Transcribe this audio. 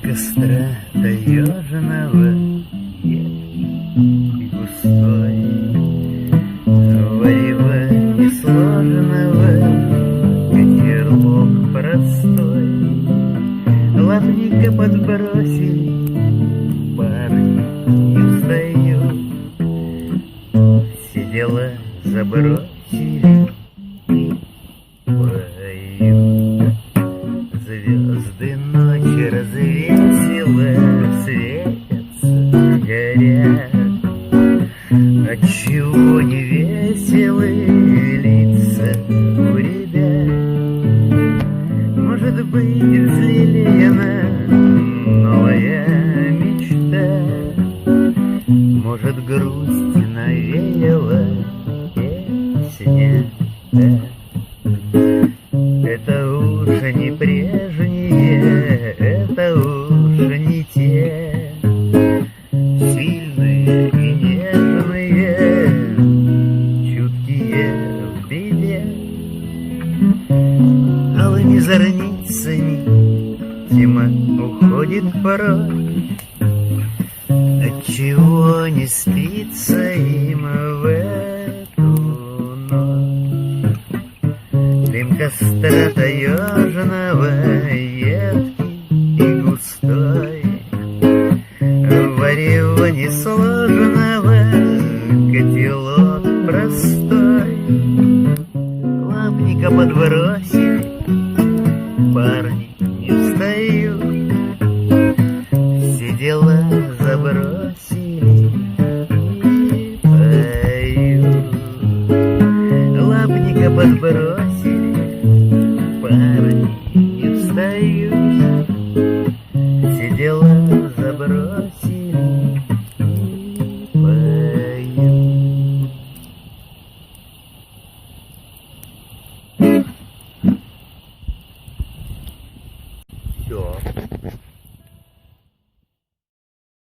Костра таежного и густой, варево несложного, котелок простой. Лапника подбросили, парни не встают, все дела забросили и поют. Звезды ночи развесила, светятся, горят. Отчего не веселы лица у ребят? Может быть, взлелеяна новая мечта, может, грусть навеяла песня. Это уж не прежние, это уж не те, сильные и нежные, чуткие в беде. Алыми зорницами тьма уходит порой. Отчего не спится им в эту ночь? Дым костра таежного, едкий и густой, варево несложного, котелок простой. Лапника подбросили, парни не встают, все дела забросили и поют. Лапника подбросили, парни не встают, все дела забросили и поют. Все.